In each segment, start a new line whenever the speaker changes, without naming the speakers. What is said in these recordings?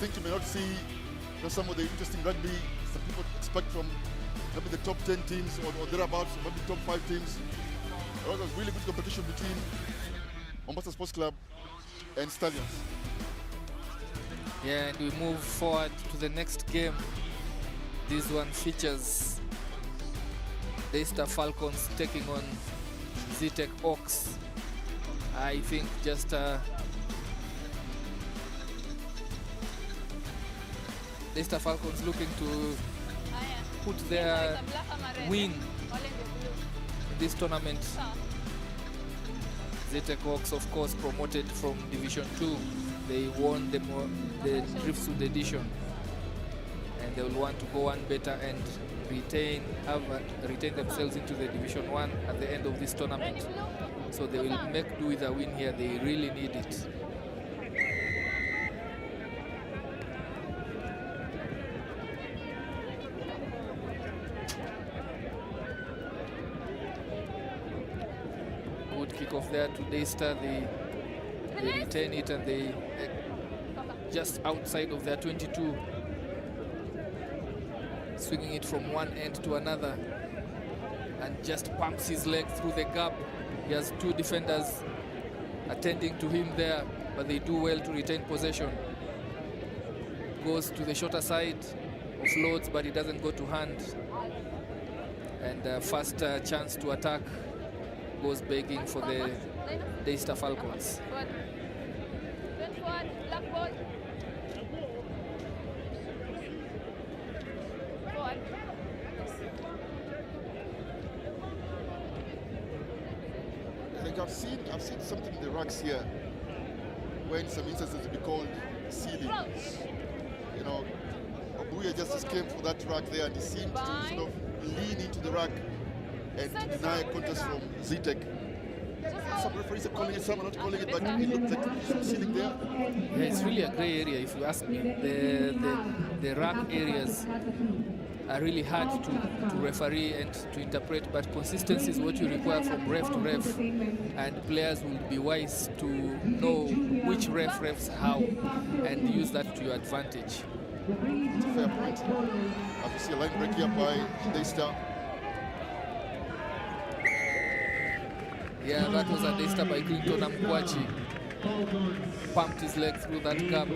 think you may not see some of the interesting rugby some people expect from maybe the top 10 teams or thereabouts, maybe top 5 teams. There was really good competition between Mombasa Sports Club and Stallions.
Yeah, and we move forward to the next game. This one features Daystar Falcons taking on Zetech Oaks. I think just Daystar Falcons looking to put their win in this tournament. Zetech Oaks, of course, promoted from Division 2. They won the Prinsloo edition, and they will want to go one better and retain themselves into the Division 1 at the end of this tournament. So they will make do with a win here. They really need it. Good kickoff there to Daystar. They retain it, and they just outside of their 22, swinging it from one end to another, and just pumps his leg through the gap. He has 2 defenders attending to him there, but they do well to retain possession. Goes to the shorter side, offloads, but it doesn't go to hand. And first chance to attack goes begging for the Daystar Falcons.
I've seen something in the racks here where in some instances it will be called sealing. You know, Obuya just escaped for that rack there, and he seemed to sort of lean into the rack and to deny a contest from Zetech. Some referees are calling it, some are not calling it, but it looked like some sealing there.
Yeah, it's really a grey area, if you ask me. The rack areas are really hard to referee and to interpret, but consistency is what you require from ref to ref, and players will be wise to know which ref refs how and use that to your advantage.
It's a fair point. As you see a line break here by Daystar.
Yeah, that was a Daystar by Clinton Amkwachi. Pumped his leg through that gap.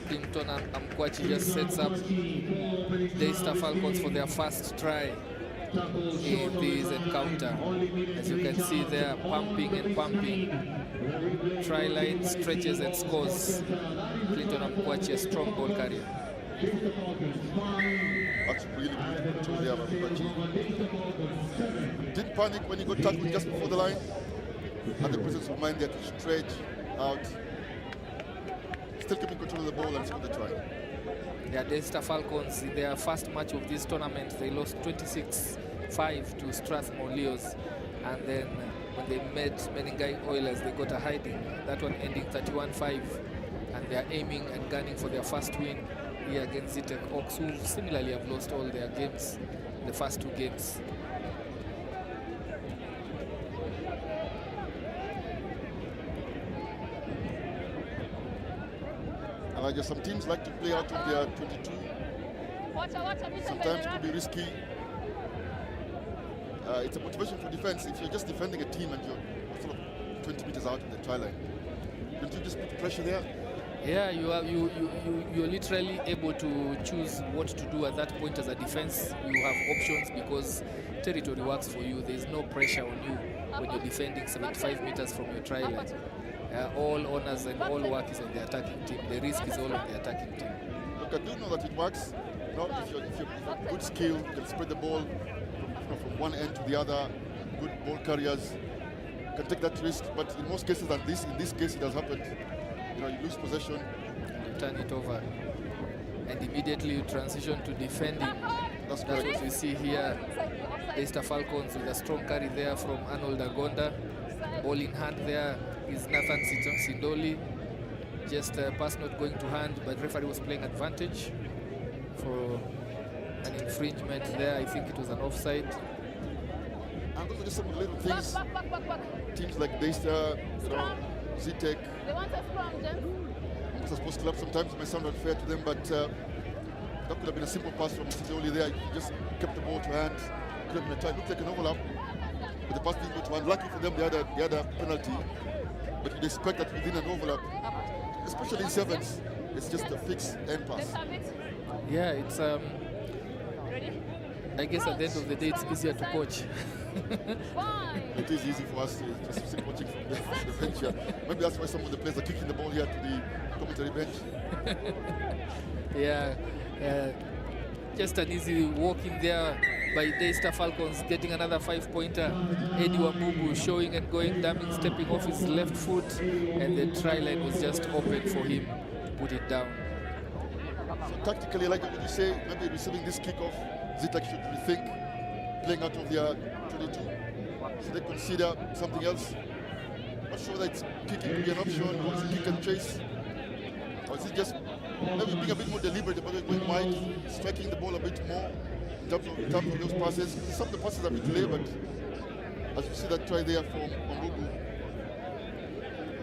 Clinton Amkwachi just sets up Daystar Falcons for their first try in this encounter. As you can see there, pumping and pumping. Try line stretches and scores. Clinton Amkwachi, a strong ball carrier.
That's really good control there by Amkwachi. Didn't panic when he got tackled just before the line. Had the presence of mind there to stretch out. Still keeping control of the ball and score the try.
Yeah, Daystar Falcons, in their first match of this tournament, they lost 26-5 to Strathmore Leos. And then when they met Menengai Oilers, they got a hiding. That one ending 31-5. And they are aiming and gunning for their first win here against Zetech Oaks, who similarly have lost all their games, the first 2 games.
Just some teams like to play out of their 22. Sometimes it could be risky. It's a motivation for defense. If you're just defending a team and you're sort of 20 meters out of the try line, don't you just put pressure there?
Yeah, you're literally able to choose what to do at that point as a defense. You have options because territory works for you. There's no pressure on you when you're defending 75 meters from your try line. All honors and all work is on the attacking team. The risk is all on the attacking team.
Look, I do know that it works. You know, if you're good skill, you can spread the ball from one end to the other. Good ball carriers can take that risk. But in most cases, like this, in this case, it has happened. You know, you lose possession,
you turn it over, and immediately you transition to defending. That's what we see here. Daystar Falcons with a strong carry there from Arnold Agonda. Ball in hand there is Nathan Sindoli. Just a pass not going to hand, but referee was playing advantage for an infringement there. I think it was an offside.
And those are just some of the little things. Teams like Daystar, you know, Zetech, It's a sports club. Sometimes it may sound unfair to them, but that could have been a simple pass from Sinoli there. He just kept the ball to hand. Could have been a tie. Looked like an overlap, but the pass didn't go to hand. Lucky for them, they had a penalty. But you'd expect that within an overlap, especially in sevens, it's just a fixed end pass.
Yeah, it's I guess at the end of the day, it's easier to coach.
It is easy for us to just sit watching from the bench here. Maybe that's why some of the players are kicking the ball here to the commentary bench.
Yeah, just an easy walk in there by Daystar Falcons, getting another 5-pointer. Eddie Wambugu showing and going, damming, stepping off his left foot, and the try line was just open for him to put it down.
So tactically, like what you say, maybe receiving this kickoff, Zetech should rethink playing out of their 22. Should they consider something else? Not sure that kicking could be an option, or is it kick and chase? Or is it just maybe being a bit more deliberate about it, going wide, striking the ball a bit more in terms of those passes? Some of the passes are a bit late, but as you see that try there from Wambugu.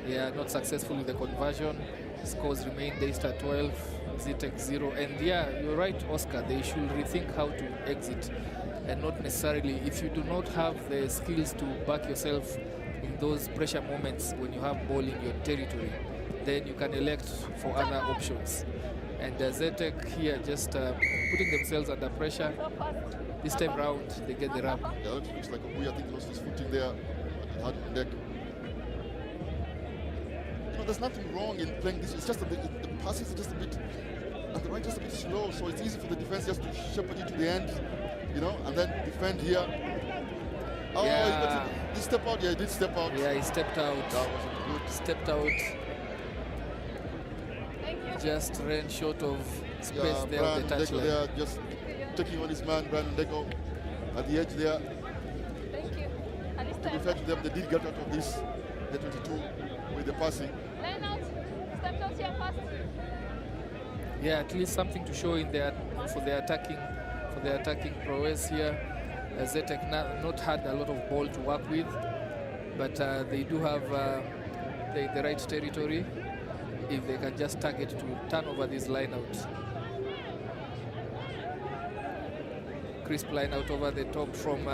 Yeah, not successful with the conversion. Scores remain Daystar 12, Zetech 0. And yeah, you're right, Oscar, they should rethink how to exit, and not necessarily, if you do not have the skills to back yourself in those pressure moments when you have ball in your territory, then you can elect for other options. And Zetech here just putting themselves under pressure. This time round, they get the rub.
Yeah, it looks like Obuya, I think, lost his footing there and hard on deck. There's nothing wrong in playing this. It's just that the passes are just a bit, at the right, just a bit slow. So it's easy for the defense just to shepherd it to the end, you know, and then defend here. Oh, yeah. He step out. Yeah, he did step out.
Yeah, he stepped out.
That wasn't good.
Stepped out. Just ran short of space there on the touchline.
There, just taking on his man, Brandon Deco, at the edge there. To be fair to them, they did get out of this, the 22, with the passing.
Yeah, at least something to show in there for the attacking prowess here. Zetech not had a lot of ball to work with, but they do have the right territory if they can just target to turn over this line out. Crisp line out over the top from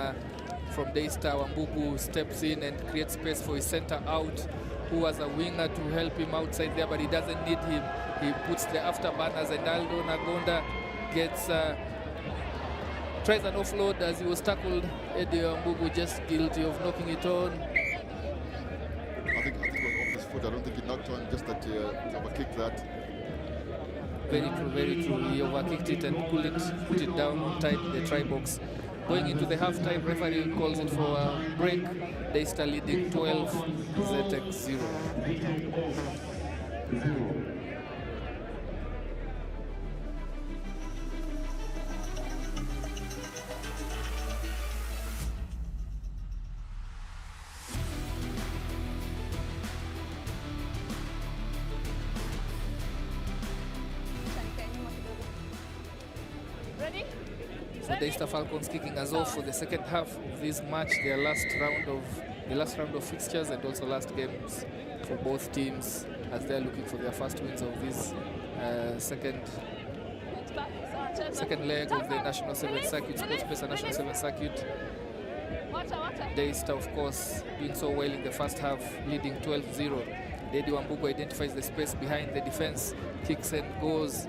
Daystar. Wambugu steps in and creates space for his center out, who was a winger to help him outside there, but he doesn't need him. He puts the afterburners, and Aldo Nagonda gets tries an offload as he was tackled. Eddie Wambugu just guilty of knocking it on.
I think it was off his foot. I don't think he knocked on, just that he overkicked that.
Very true, very true. He overkicked it and put it down tight in the try box. Going into the halftime, referee calls it for a break. Daystar leading 12, Zetech 0. Daystar Falcons kicking us off for the second half of this match, the last round of fixtures, and also last games for both teams as they're looking for their first wins of this second leg of the National 7 Circuit, Sportpesa National 7 Circuit. Daystar, of course, doing so well in the first half, leading 12-0. Eddie Wambugu identifies the space behind the defense, kicks and goes.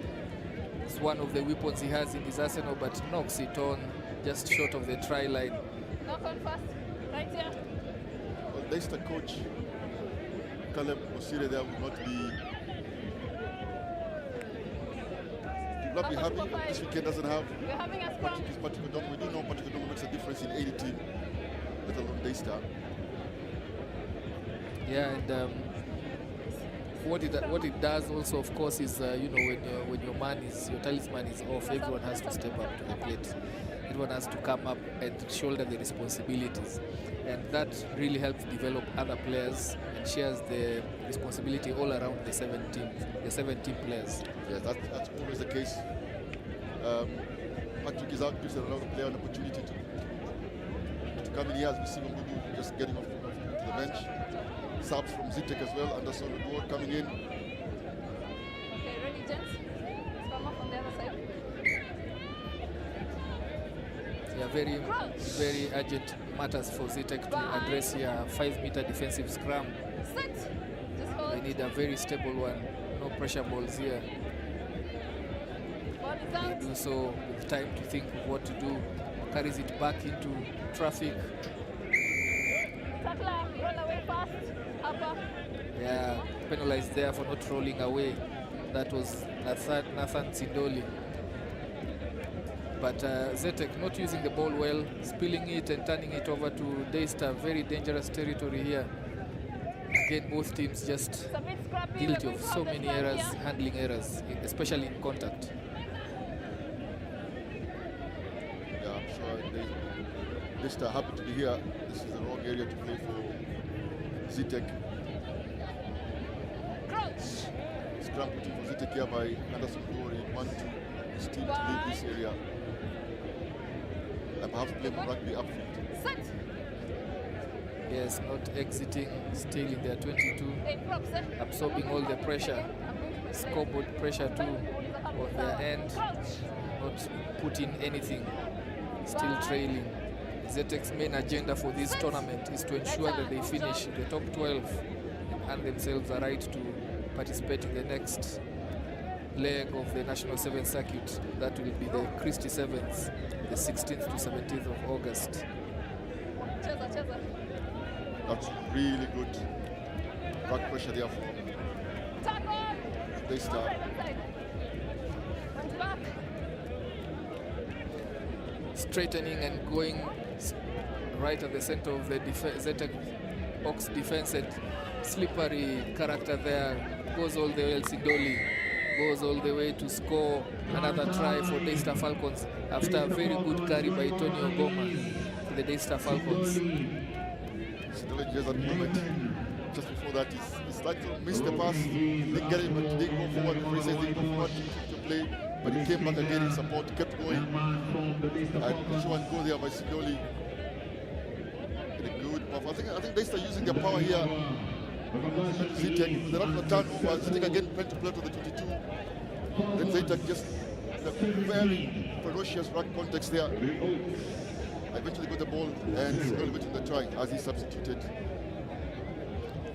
It's one of the weapons he has in his arsenal, but knocks it on just short of the try line.
Knock on first, right here.
Well, Daystar coach Caleb Osire there will not be happy. This weekend doesn't have Patrick Odom. We do know Patrick Odom makes a difference in 80 team, let alone Daystar.
Yeah, and what it does also, of course, is you know, when your talisman is off, everyone has to step up to the plate. Everyone has to come up and shoulder the responsibilities, and that really helps develop other players and shares the responsibility all around the 7 team players.
Yeah, that's always the case. Patrick is out, gives another player an opportunity to come in here, as we see Wambugu just getting off to the bench. Subs from Zetech as well, Anderson Woodward coming in.
Yeah, very, very urgent matters for Zetech to address here. 5-meter defensive scrum.
Set. Just hold.
They need a very stable one. No pressure balls here.
Ball is
They
out.
do so with time to think of what to do. Carries it back into traffic.
Tackler, roll away fast. Upper.
Yeah, penalized there for not rolling away. That was Nathan Sindoli. But Zetech not using the ball well, spilling it and turning it over to Daystar. Very dangerous territory here. Again, both teams just
It's a bit scrappy.
guilty
We're
of
going to
so
have
many
this one
errors,
here.
handling errors, especially in contact.
Yeah, I'm sure they start happy to be here. This is the wrong area to play for Zetech.
Crouch.
Scrum putting for Zetech here by Anderson Glory. 1-2. His team to leave this area. And perhaps play more rugby upfield.
Set.
Yes, not exiting, still in their 22,
Hey, props, eh?
absorbing all the pressure, scoreboard pressure too on their end,
Crouch.
not put in anything, still trailing. Zetech's main agenda for this tournament is to ensure that they finish in the top 12 and earn themselves a right to participate in the next leg of the National 7th Circuit. That will be the Christie Sevens, the 16th to 17th of August.
Cheza, cheza.
That's really good back pressure there for
Tackle.
Daystar.
Outside, outside. Hands back.
Straightening and going right at the center of the Zetech box defense, and slippery character there. Goes all the way, El Sindoli goes all the way to score another try for Daystar Falcons after a very good carry by Tony Ogoma to the Daystar Falcons.
Still enjoys that moment. Just before that, he's like to miss the pass. Didn't get it, but he didn't go forward. Before he says he didn't go forward to play, but he came back again in support, kept going. And show and go there by Sindoli. In a good pass. I think Daystar using their power here. Zetech, they're not going to turn over. Zetech again trying to play to the 22. Then Zetech just in a very ferocious ruck context there. Eventually got the ball and Sindoli went in the try as he substituted.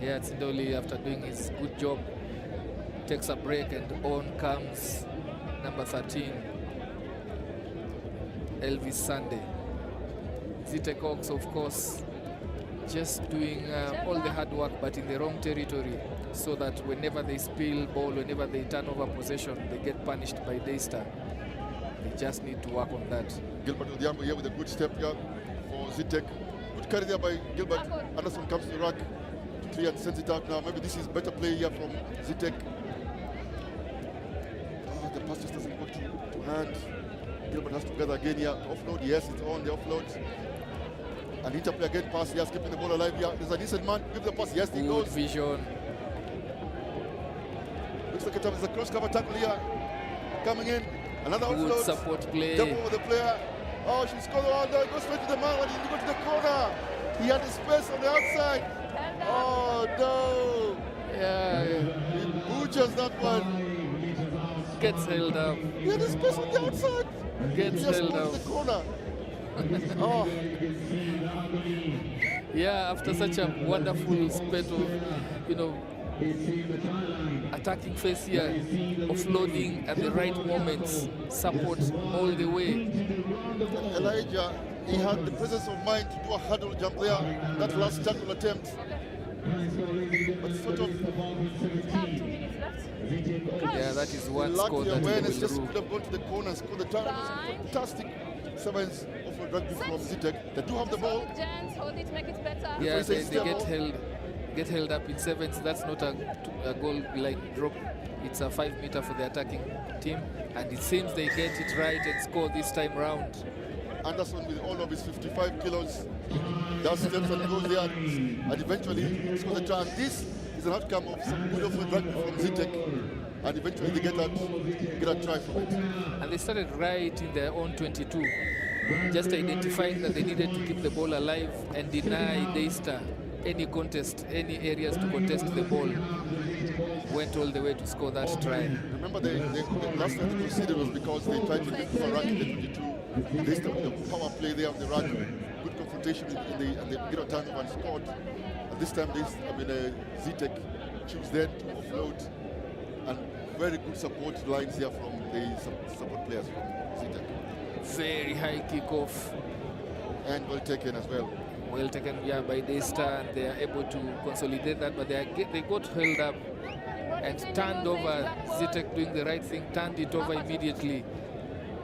Yeah, Sindoli, after doing his good job, takes a break, and on comes number 13, Elvis Sunday. Zetech Hawks, of course, just doing all the hard work, but in the wrong territory, so that whenever they spill ball, whenever they turn over possession, they get punished by Daystar. They just need to work on that.
Gilbert Odhiambo here with a good step here for Zetech. Good carry there by Gilbert. Anderson comes to the rack. Clear and sends it out now. Maybe this is better play here from Zetech. Oh, the pass just doesn't go to hand. Gilbert has to gather again here. Offload, yes, it's on the offload. And interplay again, pass, yes, keeping the ball alive here. There's a decent man, give the pass, yes, he
Good
goes.
vision.
Looks like there's a cross-cover tackle here. Coming in, another
Good
offload.
support play.
Jump over the player. Oh, she scored the one there, goes straight to the man when he got to the corner. He had the space on the outside. Oh no!
Yeah,
He butchers that one.
gets held up.
He had the space on the outside.
Gets
He just
held
got
up.
to the corner. Oh,
Yeah, after such a wonderful spurt of, attacking phase here, offloading at the right moments, support all the way.
Elijah, he had the presence of mind to do a hurdle jump there, that last tackle attempt. But sort of
Yeah, that is one
lack
score
the
that they
awareness,
will
just
rule.
could have gone to the corner and scored the turnover. Fantastic sevens of rugby from Zetech. They do have the ball.
Gents, hold it, make it better.
Yeah,
Referee
they
says
get held up in sevens. That's not a goal line drop. It's a 5-meter for the attacking team, and it seems they get it right and score this time round.
Anderson with all of his 55 kilos does steps and goes there and eventually scores a try. And this is an outcome of some beautiful rugby from Zetech, and eventually they get a try from it.
And they started right in their own 22, just identifying that they needed to keep the ball alive and deny Daystar any contest, any areas to contest the ball. Went all the way to score that try.
Remember, the last time they conceded was because they tried to look for a rack in the 22 This time, power play there on the rug, good confrontation in the get on turnover and scored. And this time, Zetech choose then to offload, and very good support lines here from the support players from Zetech.
Very high kickoff.
And well taken as well.
Well taken, yeah, by Daystar, and they are able to consolidate that, but they got held up and turned over. Zetech doing the right thing, turned it over immediately.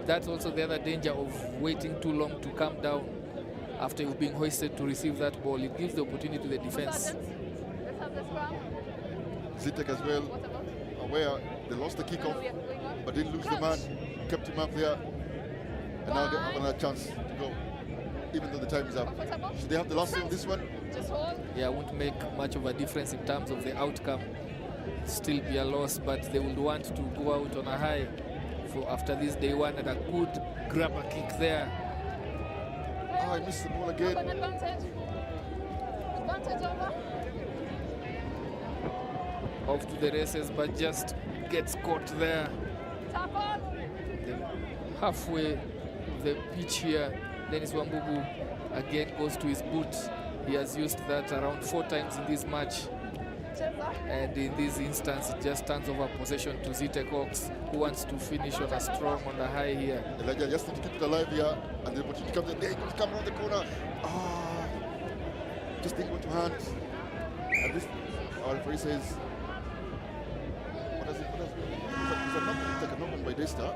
That's also the other danger of waiting too long to come down after you've been hoisted to receive that ball. It gives the opportunity to the defense.
Let's have the scrum.
Zetech as well, aware they lost the kickoff, but didn't lose the man, kept him up there, and now they have another chance to go, even though the time is up. Should they have the last say on this one?
Just hold.
Yeah, won't make much of a difference in terms of the outcome. Still be a loss, but they will want to go out on a high for after this day one, and a good grabber kick there.
Oh, I missed the ball again.
Advantage. Advantage over.
Off to the races, but just gets caught there.
Tap on.
Halfway of the pitch here. Dennis Wambugu again goes to his boot. He has used that around 4 times in this match. And in this instance, it just turns over possession to Zetech Hawks, who wants to finish on a strong, on the high here.
Elijah just need to keep it alive here, and the opportunity comes in. There he goes, come around the corner. Just didn't go to hand. And this, our referee says, what is it? It's a knock-on by Daystar.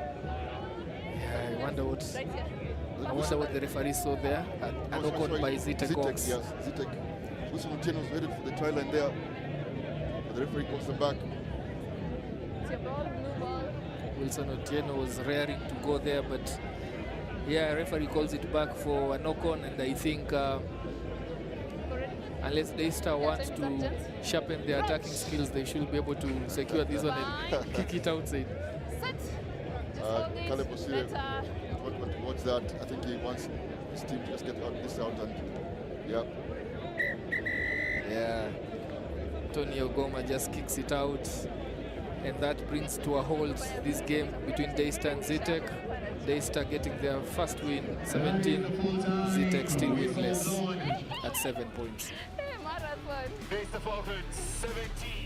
Yeah, I wonder what.
Right here.
I wonder what the referee saw there. A knock-on by Zetech Hawks.
Yes, Zetech. Wilson Otieno was waiting for the try line there, but the referee calls them back.
It's your ball, blue ball.
Wilson Otieno was raring to go there, but yeah, referee calls it back for a knock-on, and I think unless Daystar wants to sharpen their attacking skills, they should be able to secure this one and kick it outside.
Sit. Just hold it.
Caleb Osire
Better.
went towards that. I think he wants his team to just get this out, and yeah.
Yeah, Tony Ogoma just kicks it out, and that brings to a halt this game between Daystar and Zetech. Daystar getting their first win, 17. Zetech still winless at 7 points.
Hey, marathon.
Daystar Falcons 17.